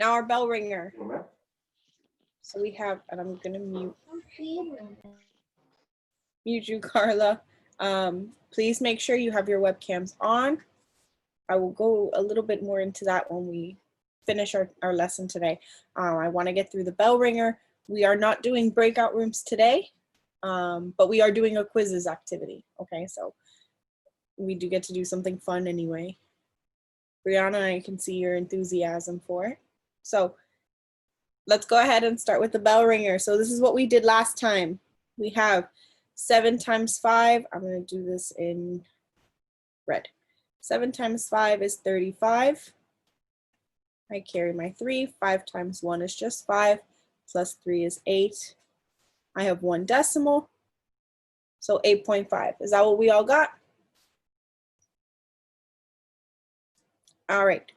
Now our bell ringer. So we have, and I'm gonna mute you, Carla. Please make sure you have your webcams on. I will go a little bit more into that when we finish our lesson today. I want to get through the bell ringer. We are not doing breakout rooms today, but we are doing a quizzes activity. Okay, so we do get to do something fun anyway. Brianna, I can see your enthusiasm for it. So let's go ahead and start with the bell ringer. So this is what we did last time. We have 7 times 5. I'm going to do this in red. 7 times 5 is 35. I carry my 3. 5 times 1 is just 5. Plus 3 is 8. I have 1 decimal. So 8.5. Is that what we all got? All right.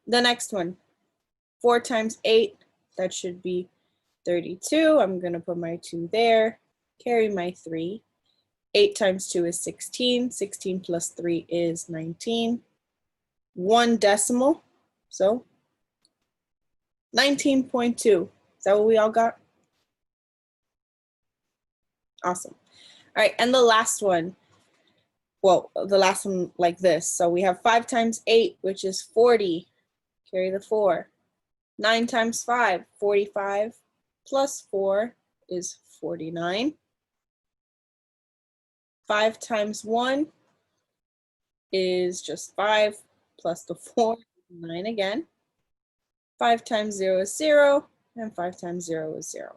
The next one. 4 times 8. That should be 32. I'm going to put my 2 there. Carry my 3. 8 times 2 is 16. 16 plus 3 is 19. 1 decimal. So 19.2. Is that what we all got? Awesome. All right, and the last one. Well, the last one like this. So we have 5 times 8, which is 40. Carry the 4. 9 times 5, 45. Plus 4 is 49. 5 times 1 is just 5. Plus the 4, 9 again. 5 times 0 is 0. And 5 times 0 is 0.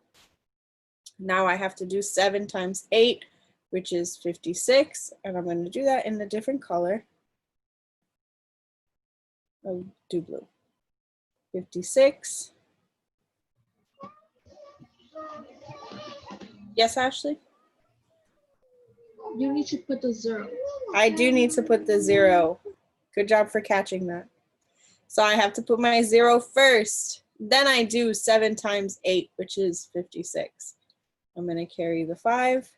Now I have to do 7 times 8, which is 56. And I'm going to do that in a different color. I'll do blue. 56. Yes, Ashley? You need to put the 0. I do need to put the 0. Good job for catching that. So I have to put my 0 first. Then I do 7 times 8, which is 56. I'm going to carry the 5.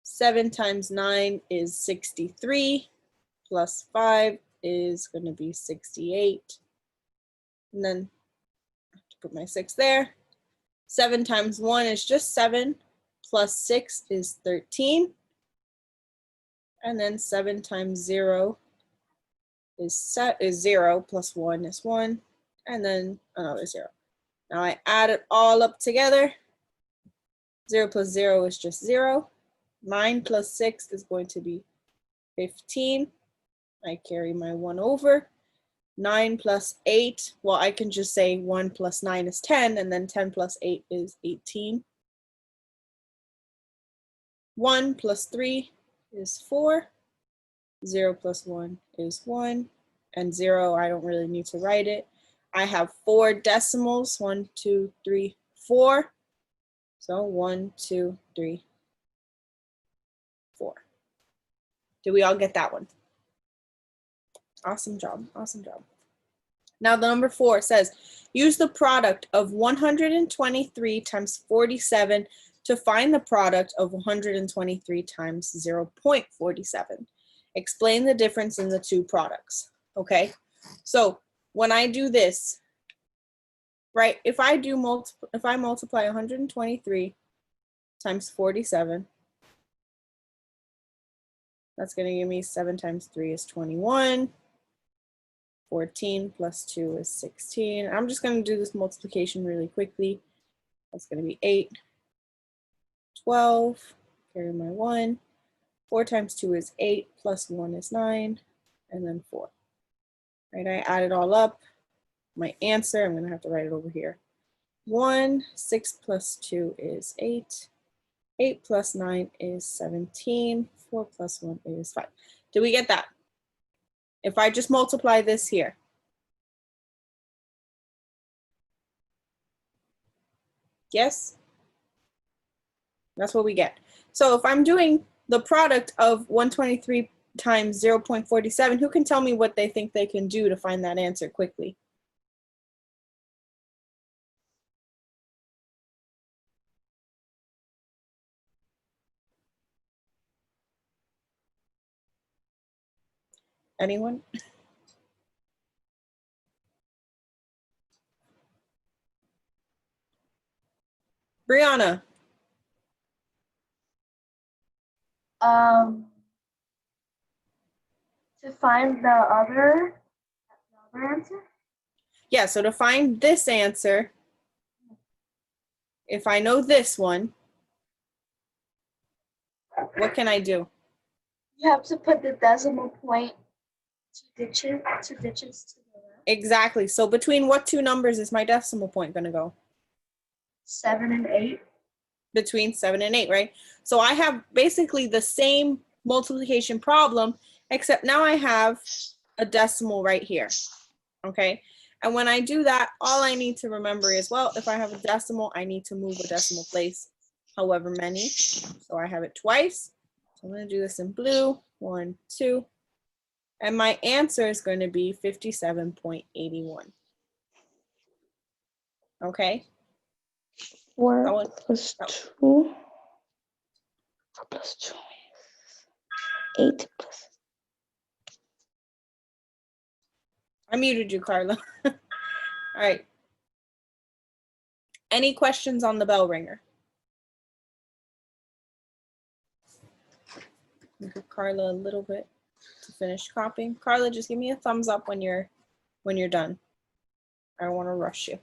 7 times 9 is 63. Plus 5 is going to be 68. And then I have to put my 6 there. 7 times 1 is just 7. Plus 6 is 13. And then 7 times 0 is 0. Plus 1 is 1. And then another 0. Now I add it all up together. 0 plus 0 is just 0. 9 plus 6 is going to be 15. I carry my 1 over. 9 plus 8, well, I can just say 1 plus 9 is 10, and then 10 plus 8 is 18. 1 plus 3 is 4. 0 plus 1 is 1. And 0, I don't really need to write it. I have 4 decimals, 1, 2, 3, 4. So 1, 2, 3, 4. Did we all get that one? Awesome job, awesome job. Now the number 4 says, use the product of 123 times 47 to find the product of 123 times 0.47. Explain the difference in the two products, okay? So when I do this, right, if I multiply 123 times 47, that's going to give me 7 times 3 is 21. 14 plus 2 is 16. I'm just going to do this multiplication really quickly. That's going to be 8, 12, carry my 1. 4 times 2 is 8, plus 1 is 9, and then 4. Right, I add it all up. My answer, I'm going to have to write it over here. 1, 6 plus 2 is 8. 8 plus 9 is 17. 4 plus 1 is 5. Did we get that? If I just multiply this here. Yes? That's what we get. So if I'm doing the product of 123 times 0.47, who can tell me what they think they can do to find that answer quickly? Anyone? Brianna. To find the other answer? Yeah, so to find this answer, if I know this one, what can I do? You have to put the decimal point two digits to the left. Exactly. So between what two numbers is my decimal point going to go? 7 and 8. Between 7 and 8, right? So I have basically the same multiplication problem, except now I have a decimal right here, okay? And when I do that, all I need to remember is, well, if I have a decimal, I need to move a decimal place, however many. So I have it twice. So I'm going to do this in blue, 1, 2. And my answer is going to be 57.81. Okay? 4 plus 2. 4 plus 2 is 8 plus. I muted you, Carla. All right. Any questions on the bell ringer? Give Carla a little bit to finish copying. Carla, just give me a thumbs up when you're done. I don't want to rush you.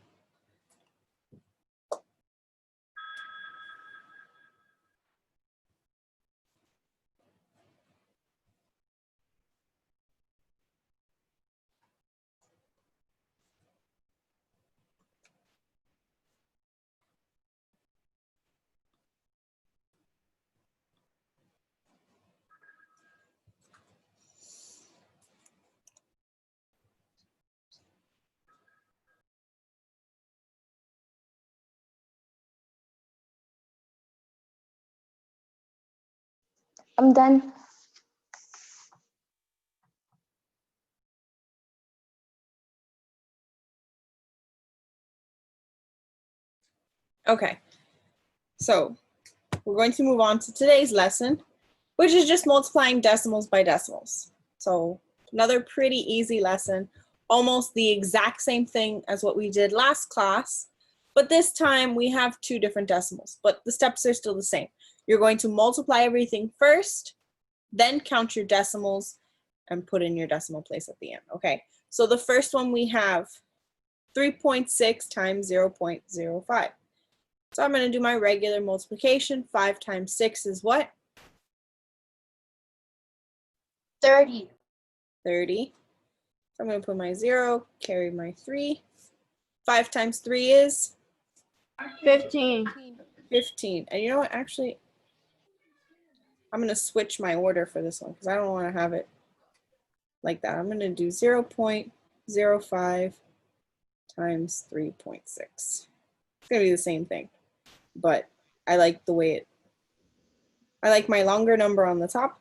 I'm done. Okay. So we're going to move on to today's lesson, which is just multiplying decimals by decimals. So another pretty easy lesson, almost the exact same thing as what we did last class, but this time we have two different decimals, but the steps are still the same. You're going to multiply everything first, then count your decimals and put in your decimal place at the end, okay? So the first one we have 3.6 times 0.05. So I'm going to do my regular multiplication. 5 times 6 is what? 30. 30. So I'm going to put my 0, carry my 3. 5 times 3 is? 15. 15. And you know what? Actually, I'm going to switch my order for this one because I don't want to have it like that. I'm going to do 0.05 times 3.6. It's going to be the same thing, but I like the way I like my longer number on the top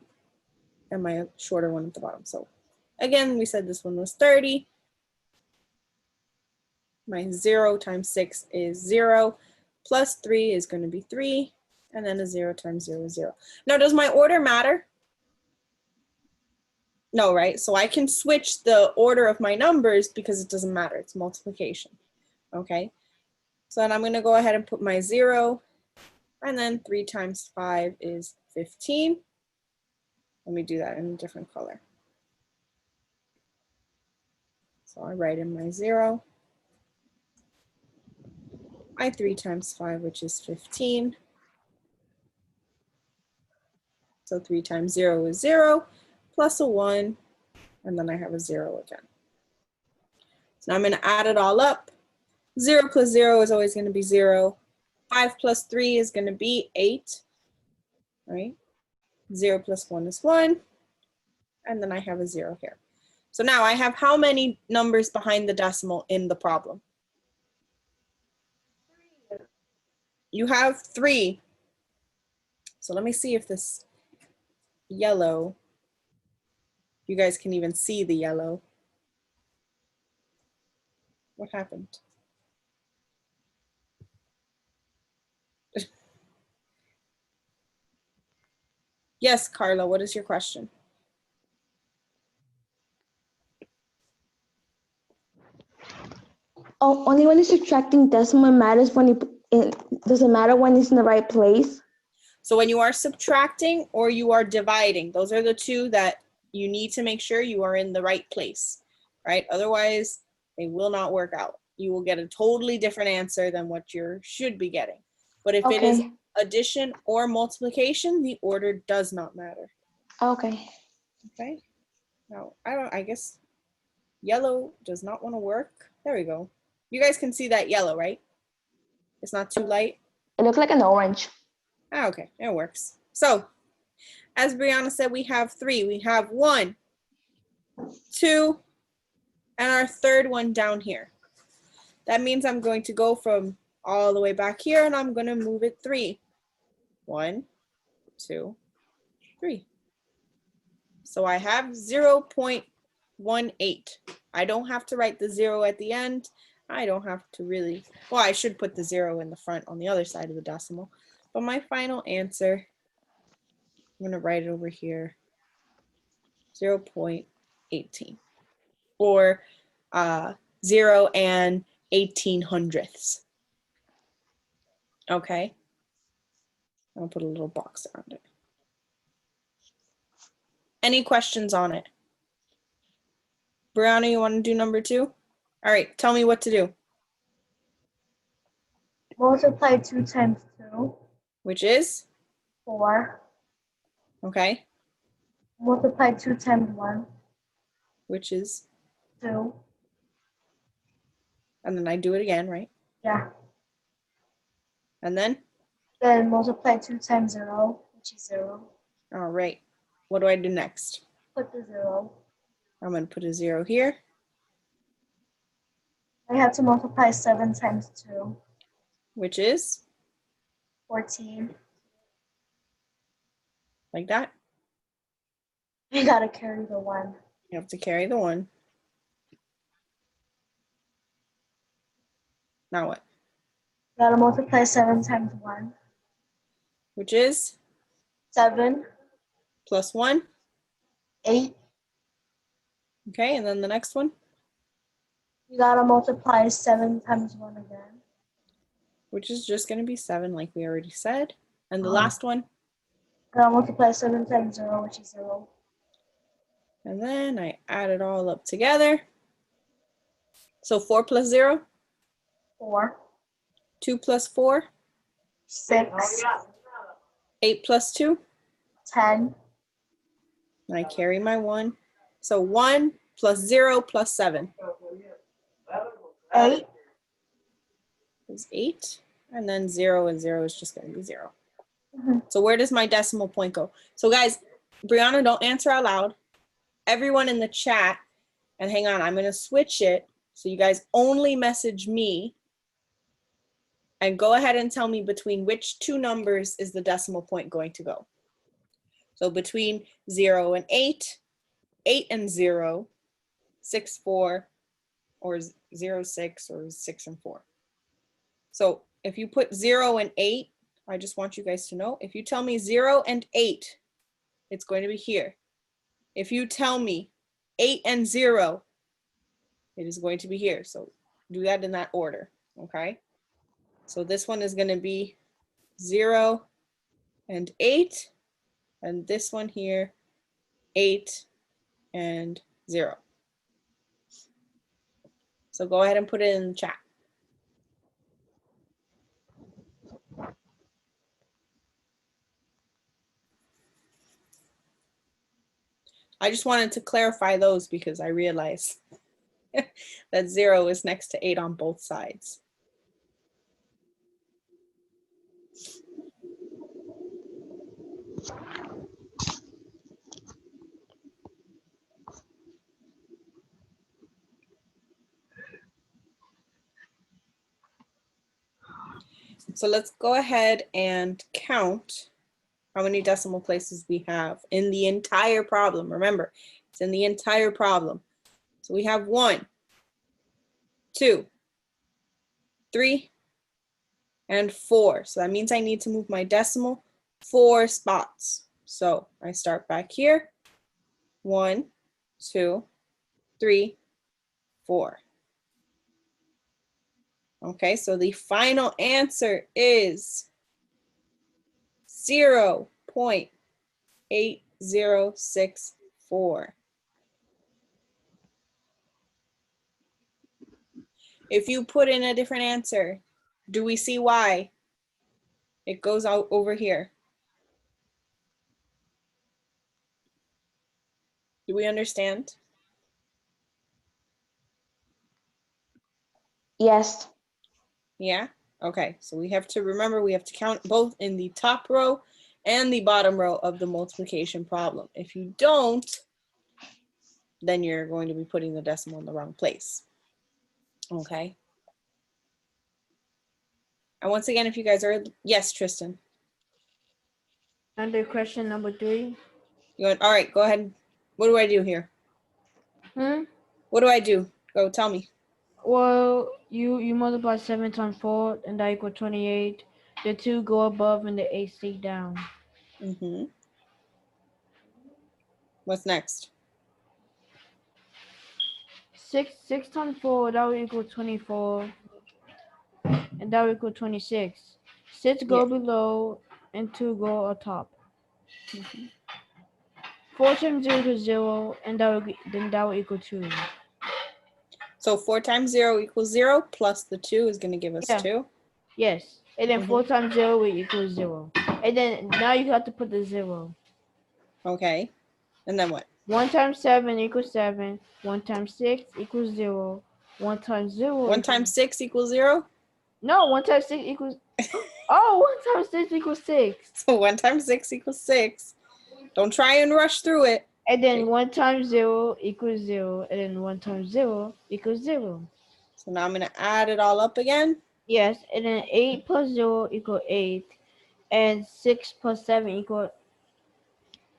and my shorter one at the bottom. So again, we said this one was 30. My 0 times 6 is 0, plus 3 is going to be 3, and then a 0 times 0 is 0. Now, does my order matter? No, right? So I can switch the order of my numbers because it doesn't matter. It's multiplication, okay? So then I'm going to go ahead and put my 0, and then 3 times 5 is 15. Let me do that in a different color. So I write in my 0. My 3 times 5, which is 15. So 3 times 0 is 0, plus a 1, and then I have a 0 again. So now I'm going to add it all up. 0 plus 0 is always going to be 0. 5 plus 3 is going to be 8, right? 0 plus 1 is 1, and then I have a 0 here. So now I have how many numbers behind the decimal in the problem? You have 3. So let me see if this yellow, you guys can even see the yellow. What happened? Yes, Carla, what is your question? Oh, only when you're subtracting decimal matters when you it doesn't matter when it's in the right place. So when you are subtracting or you are dividing, those are the two that you need to make sure you are in the right place, right? Otherwise, they will not work out. You will get a totally different answer than what you should be getting. But if it is Okay. addition or multiplication, the order does not matter. Okay. Okay. Now, I guess yellow does not want to work. There we go. You guys can see that yellow, right? It's not too light. It looks like an orange. Ah, okay, it works. So, as Brianna said, we have 3. We have 1, 2, and our third one down here. That means I'm going to go from all the way back here and I'm going to move it 3. 1, 2, 3. So I have 0.18. I don't have to write the 0 at the end. I don't have to really, well, I should put the 0 in the front on the other side of the decimal. But my final answer, I'm going to write it over here, 0.18. Or 0 and 18/100ths. Okay. I'll put a little box around it. Any questions on it? Brianna, you want to do number 2? All right, tell me what to do. Multiply 2 times 2, Which is? 4. Okay. Multiply 2 times 1, Which is? 2. And then I do it again, right? Yeah. And then? Then multiply 2 times 0, which is 0. All right. What do I do next? Put the 0. I'm going to put a 0 here. I have to multiply 7 times 2, Which is? 14. Like that. You gotta carry the 1. You have to carry the 1. Now what? You gotta multiply 7 times 1, Which is? 7. Plus 1. 8. Okay, and then the next one? You gotta multiply 7 times 1 again. Which is just going to be 7, like we already said. And the Uh-huh. last one? You gotta multiply 7 times 0, which is 0. And then I add it all up together. So 4 plus 0? 4. 2 plus 4? 6. 8 plus 2? 10. And I carry my 1. So 1 plus 0 plus 7 8. is 8. And then 0 and 0 is just going to be 0. Mhm. So where does my decimal point go? So guys, Brianna, don't answer out loud. Everyone in the chat, and hang on, I'm going to switch it. So you guys only message me. And go ahead and tell me between which 2 numbers is the decimal point going to go. So between 0 and 8, 8 and 0, 6, 4, or 0, 6, or 6 and 4. So if you put 0 and 8, I just want you guys to know, if you tell me 0 and 8, it's going to be here. If you tell me 8 and 0, it is going to be here. So do that in that order, okay? So this one is going to be 0 and 8, and this one here, 8 and 0. So go ahead and put it in the chat. I just wanted to clarify those because I realized that 0 is next to 8 on both sides. So let's go ahead and count how many decimal places we have in the entire problem. Remember, it's in the entire problem. So we have 1, 2, 3, and 4. So that means I need to move my decimal 4 spots. So I start back here. 1, 2, 3, 4. Okay, so the final answer is 0.8064. If you put in a different answer, do we see why? It goes out over here. Do we understand? Yes. Yeah? Okay, so we have to remember we have to count both in the top row and the bottom row of the multiplication problem. If you don't, then you're going to be putting the decimal in the wrong place. Okay. And once again, if you guys are, yes, Tristan. Under question number 3. You want, all right, go ahead. What do I do here? What do I do? Go tell me. Well, you multiply 7 times 4, and that equals 28. The 2 go above and the 8 stay down. Mm-hmm. What's next? 6 times 4, that will equal 24, and that will equal 26. 6 go Yeah. below, and 2 go atop. Mhm. 4 times 0 equals 0, and that will equal 2. So 4 times 0 equals 0, plus the 2 is going to give us Yeah. 2. Yes, and then Mhm. 4 times 0 will equal 0. And then now you have to put the 0. Okay. And then what? 1 times 7 equals 7. 1 times 6 equals 0. 1 times 0 1 times 6 equals 0? No, 1 times 6 equals... Oh, 1 times 6 equals 6. So 1 times 6 equals 6. Don't try and rush through it. And then 1 times 0 equals 0. And then 1 times 0 equals 0. So now I'm going to add it all up again. Yes, and then 8 plus 0 equals 8. And 6 plus 7 equals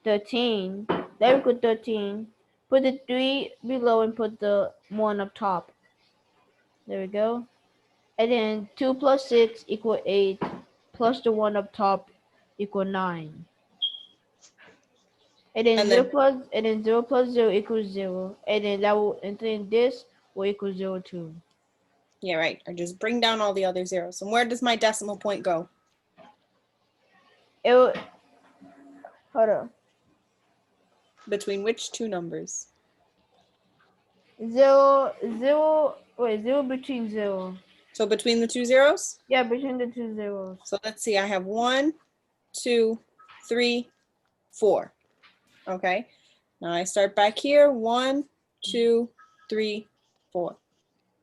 13. That equals 13. Put the 3 below and put the 1 up top. There we go. And then 2 plus 6 equals 8. Plus the 1 up top equals 9. And then And 0 then- plus 0 equals 0. And then this will equal 0 too. Yeah, right. I just bring down all the other zeros. And where does my decimal point go? It will, hold on. Between which two numbers? 0 between 0. So between the two zeros? Yeah, between the two zeros. So let's see. I have 1, 2, 3, 4. Okay. Now I start back here. 1, 2, 3, 4.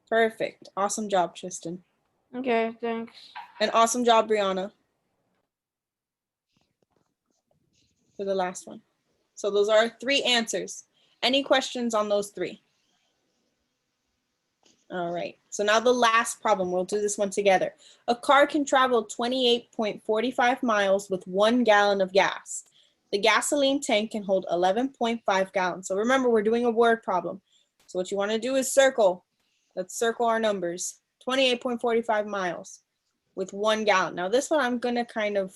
Perfect. Awesome job, Tristan. Okay, thanks. And awesome job, Brianna, for the last one. So those are our 3 answers. Any questions on those 3? All right. So now the last problem. We'll do this one together. A car can travel 28.45 miles with 1 gallon of gas. The gasoline tank can hold 11.5 gallons. So remember, we're doing a word problem. So what you want to do is circle. Let's circle our numbers. 28.45 miles with 1 gallon. Now this one I'm going to kind of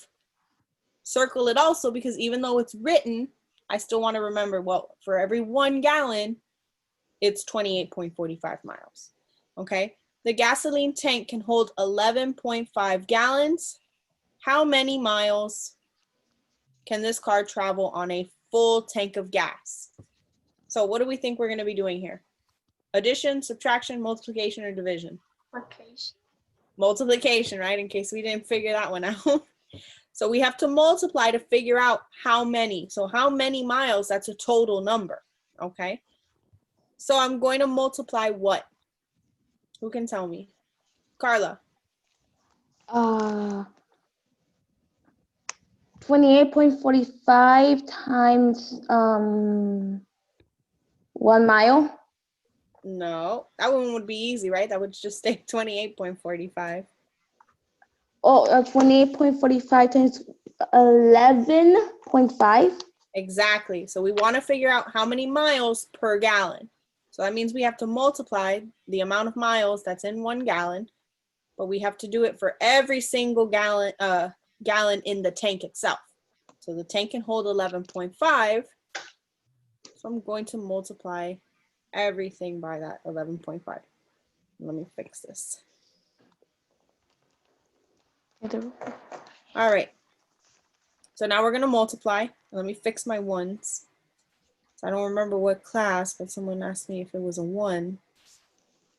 circle it also because even though it's written, I still want to remember, well, for every 1 gallon, it's 28.45 miles. Okay. The gasoline tank can hold 11.5 gallons. How many miles can this car travel on a full tank of gas? So what do we think we're going to be doing here? Addition, subtraction, multiplication, or division? Location. Multiplication, right? In case we didn't figure that one out. So we have to multiply to figure out how many. So how many miles, that's a total number, okay? So I'm going to multiply what? Who can tell me? Carla. 28.45 times 1 mile. No, that one would be easy, right? That would just stay 28.45. Oh, 28.45 times 11.5. Exactly. So we want to figure out how many miles per gallon. So that means we have to multiply the amount of miles that's in 1 gallon, but we have to do it for every single gallon in the tank itself. So the tank can hold 11.5. So I'm going to multiply everything by that 11.5. Let me fix this. All right. So now we're going to multiply. Let me fix my ones. So I don't remember what class, but someone asked me if it was a 1.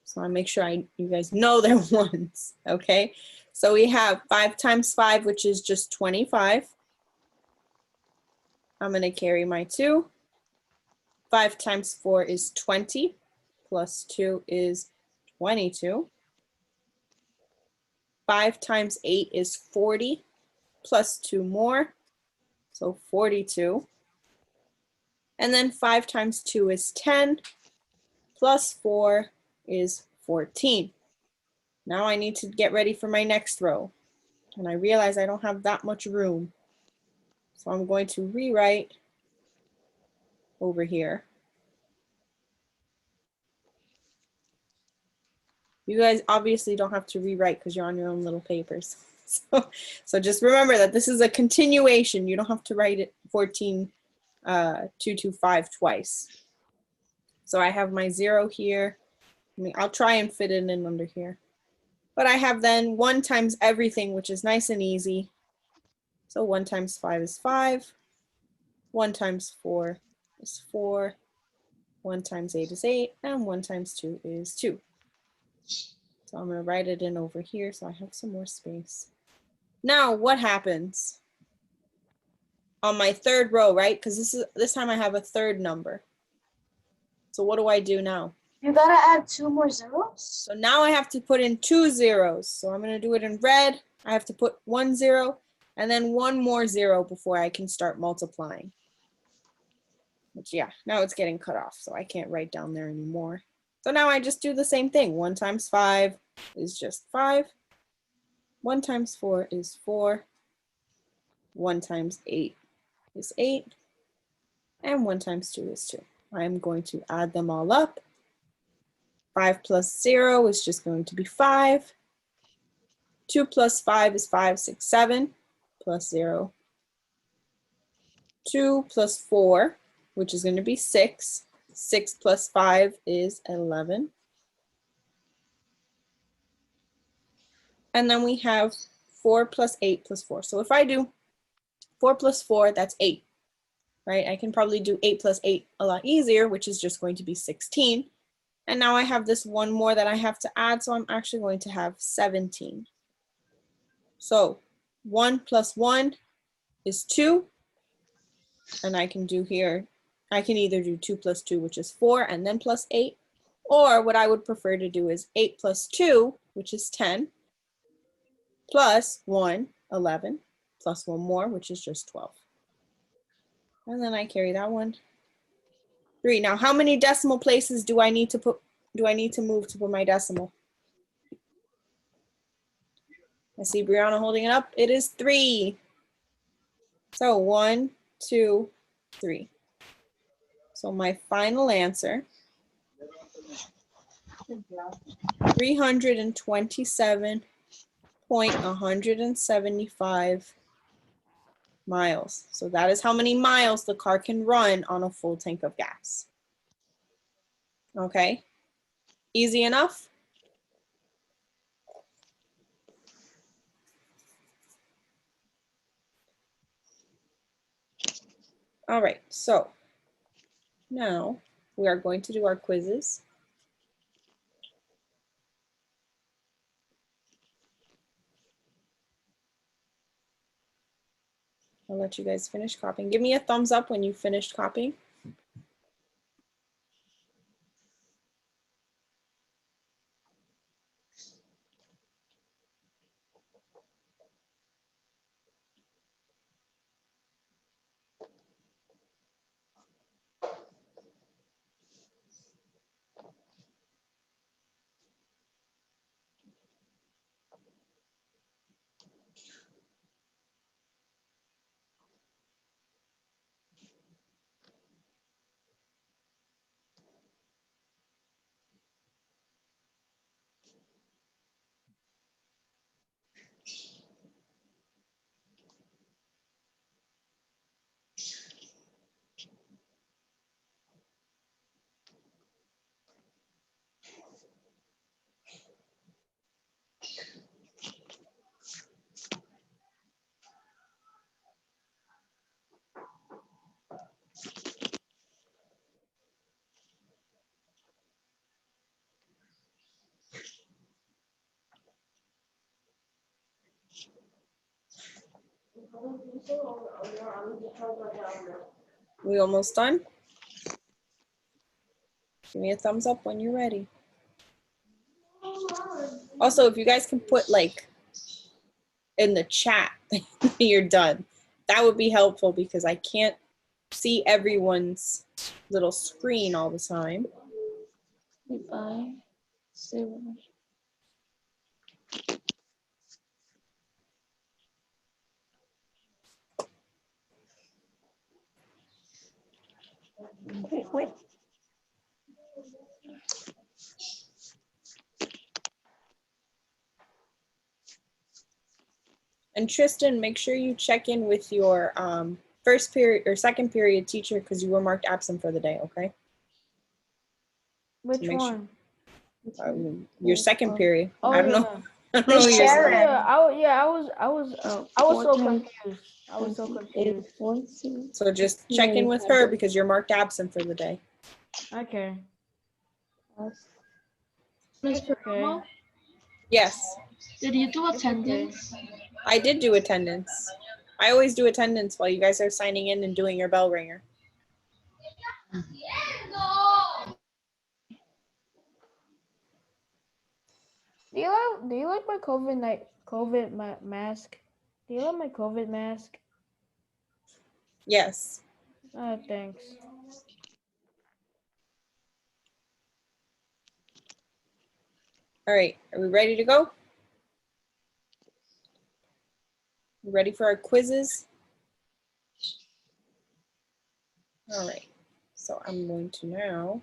So I make sure you guys know they're ones, okay? So we have 5 times 5, which is just 25. I'm going to carry my 2. 5 times 4 is 20, plus 2 is 22. 5 times 8 is 40, plus 2 more, so 42. And then 5 times 2 is 10, plus 4 is 14. Now I need to get ready for my next row. And I realize I don't have that much room. So I'm going to rewrite over here. You guys obviously don't have to rewrite because you're on your own little papers. So just remember that this is a continuation. You don't have to write it 14,225 twice. So I have my 0 here. I'll try and fit it in under here. But I have then 1 times everything, which is nice and easy. So 1 times 5 is 5. 1 times 4 is 4. 1 times 8 is 8. And 1 times 2 is 2. So I'm going to write it in over here so I have some more space. Now what happens on my third row, right? Because this time I have a third number. So what do I do now? You gotta add 2 more zeros. So now I have to put in 2 zeros. So I'm going to do it in red. I have to put 1 0 and then 1 more 0 before I can start multiplying. Which, yeah, now it's getting cut off, so I can't write down there anymore. So now I just do the same thing. 1 times 5 is just 5. 1 times 4 is 4. 1 times 8 is 8. And 1 times 2 is 2. I'm going to add them all up. 5 plus 0 is just going to be 5. 2 plus 5 is 5, 6, 7, plus 0. 2 plus 4, which is going to be 6. 6 plus 5 is 11. And then we have 4 plus 8 plus 4. So if I do 4 plus 4, that's 8, right? I can probably do 8 plus 8 a lot easier, which is just going to be 16. And now I have this one more that I have to add, so I'm actually going to have 17. So 1 plus 1 is 2. And I can do here, I can either do 2 plus 2, which is 4, and then plus 8. Or what I would prefer to do is 8 plus 2, which is 10, plus 1, 11, plus 1 more, which is just 12. And then I carry that one. 3. Now, how many decimal places do I need to move to put my decimal? I see Brianna holding it up. It is 3. So 1, 2, 3. So my final answer, 327.175 miles. So that is how many miles the car can run on a full tank of gas. Okay, easy enough? All right, so now we are going to do our quizzes. I'll let you guys finish copying. Give me a thumbs up when you finished copying. We almost done? Give me a thumbs up when you're ready. Also, if you guys can put like in the chat you're done, that would be helpful because I can't see everyone's little screen all the time. 5, 0. Wait. And Tristan, make sure you check in with your first period or second period teacher because you were marked absent for the day, okay? Which make sure- one? Your second period. Oh I don't yeah. know. I don't know Miss who your- Sharon. Yeah, I was so confused. I was so confused. So just check in with her because you're marked absent for the day. Okay. Miss Okay. Perdomo, Yes, did you do attendance? I did do attendance. I always do attendance while you guys are signing in and doing your bell ringer. Do you like my COVID mask? Do you like my COVID mask? Yes. Thanks. All right, are we ready to go? We ready for our quizzes? All right, so I'm going to now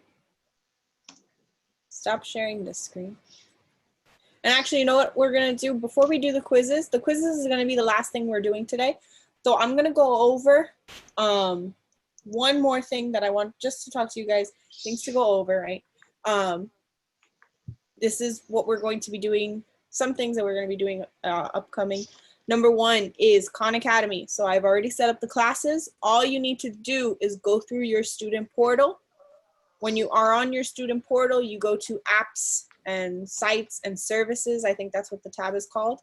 stop sharing this screen. And actually, you know what we're gonna do before we do the quizzes? The quizzes is gonna be the last thing we're doing today. So I'm gonna go over one more thing that I want just to talk to you guys, things to go over, right? This is what we're going to be doing, some things that we're gonna be doing upcoming. Number one is Khan Academy. So I've already set up the classes. All you need to do is go through your student portal. When you are on your student portal, you go to apps and sites and services. I think that's what the tab is called.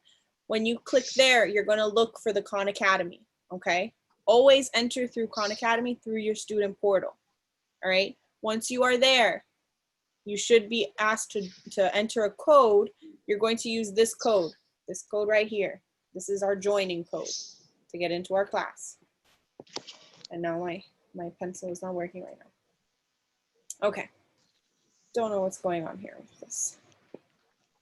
When you click there, you're going to look for the Khan Academy. Okay. Always enter through Khan Academy through your student portal. All right. Once you are there, you should be asked to enter a code. You're going to use this code right here. This is our joining code to get into our class. And now my pencil is not working right now. Okay. Don't know what's going on here with this.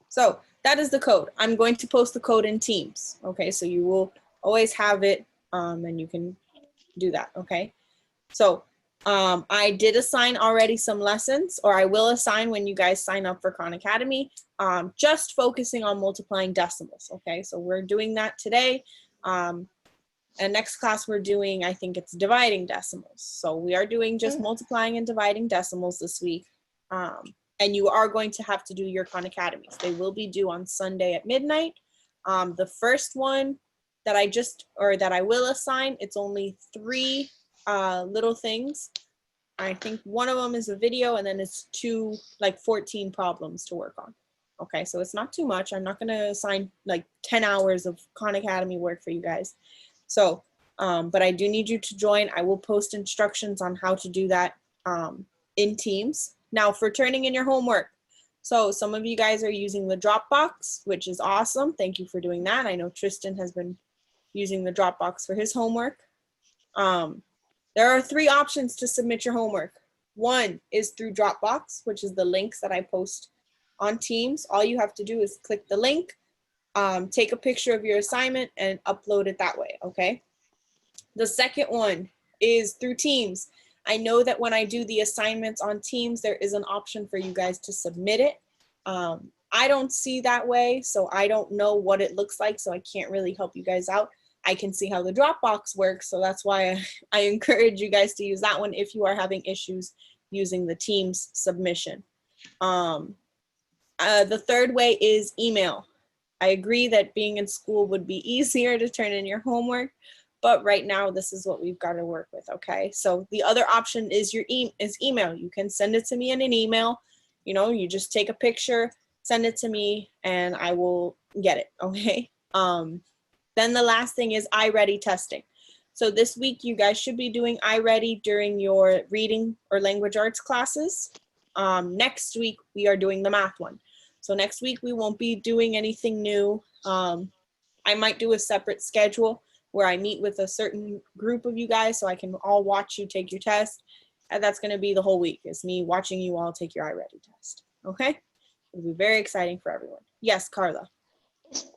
So that is the code. I'm going to post the code in Teams. Okay, so you will always have it and you can do that. Okay. So I did assign already some lessons, or I will assign when you guys sign up for Khan Academy, just focusing on multiplying decimals. Okay, so we're doing that today. And next class we're doing, I think it's dividing decimals. So we are doing just multiplying and dividing decimals this week. And you are going to have to do your Khan Academies. They will be due on Sunday at midnight. The first one that I will assign, it's only 3 little things. I think one of them is a video and then it's 14 problems to work on. Okay, so it's not too much. I'm not gonna assign like 10 hours of Khan Academy work for you guys. So, but I do need you to join. I will post instructions on how to do that in Teams. Now for turning in your homework. So some of you guys are using the Dropbox, which is awesome. Thank you for doing that. I know Tristan has been using the Dropbox for his homework. There are 3 options to submit your homework. One is through Dropbox, which is the links that I post on Teams. All you have to do is click the link, take a picture of your assignment and upload it that way, okay? The second one is through Teams. I know that when I do the assignments on Teams, there is an option for you guys to submit it. I don't see that way, so I don't know what it looks like, so I can't really help you guys out. I can see how the Dropbox works, so that's why I encourage you guys to use that one if you are having issues using the Teams submission. The third way is email. I agree that being in school would be easier to turn in your homework, but right now this is what we've got to work with, okay? So the other option is email. You can send it to me in an email. You know, you just take a picture, send it to me, and I will get it, okay? Then the last thing is iReady testing. So this week you guys should be doing iReady during your reading or language arts classes. Next week we are doing the math one. So next week we won't be doing anything new. I might do a separate schedule where I meet with a certain group of you guys so I can all watch you take your test. And that's going to be the whole week. It's me watching you all take your iReady test. Okay? It'll be very exciting for everyone. Yes, Carla.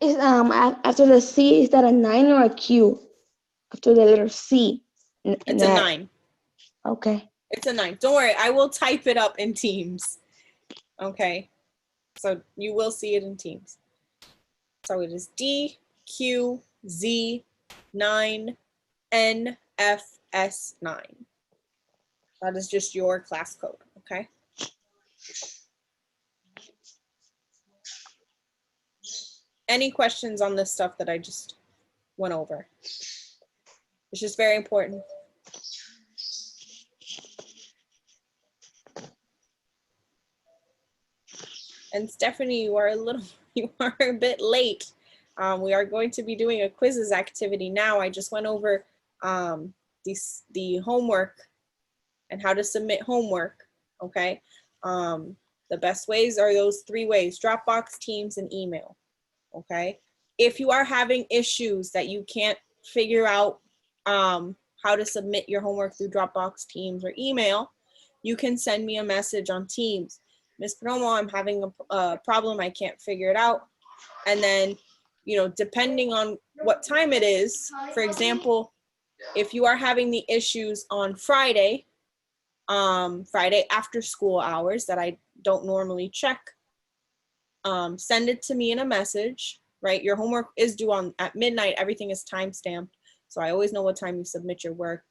Is after the C, is that a 9 or a Q? After the letter C. It's a 9. Okay. It's a 9. Don't worry. I will type it up in Teams. Okay? So you will see it in Teams. So it is D, Q, Z, 9, N, F, S, 9. That is just your class code, okay? Any questions on this stuff that I just went over? It's just very important. And Stephanie, you are a bit late. We are going to be doing a quizzes activity now. I just went over the homework and how to submit homework, okay? The best ways are those 3 ways: Dropbox, Teams, and email, okay? If you are having issues that you can't figure out how to submit your homework through Dropbox, Teams, or email, you can send me a message on Teams. Ms. Promo, I'm having a problem, I can't figure it out. And then, you know, depending on what time it is, for example, if you are having the issues on Friday after school hours that I don't normally check, send it to me in a message, right? Your homework is due at midnight. Everything is time stamped. So I always know what time you submit your work.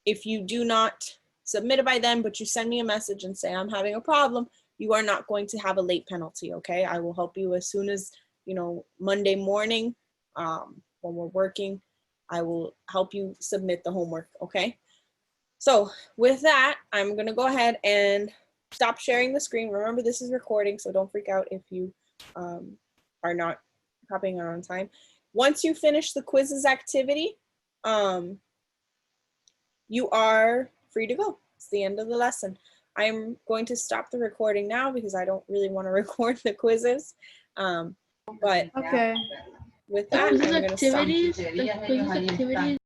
If you do not submit it by then, but you send me a message and say, I'm having a problem, you are not going to have a late penalty, okay? I will help you as soon as, you know, Monday morning when we're working, I will help you submit the homework, okay? So with that, I'm gonna go ahead and stop sharing the screen. Remember, this is recording, so don't freak out if you are not copying it on time. Once you finish the quizzes activity, you are free to go. It's the end of the lesson. I'm going to stop the recording now because I don't really want to record the quizzes. But Okay. with The that, I'm quizzes gonna stop. activities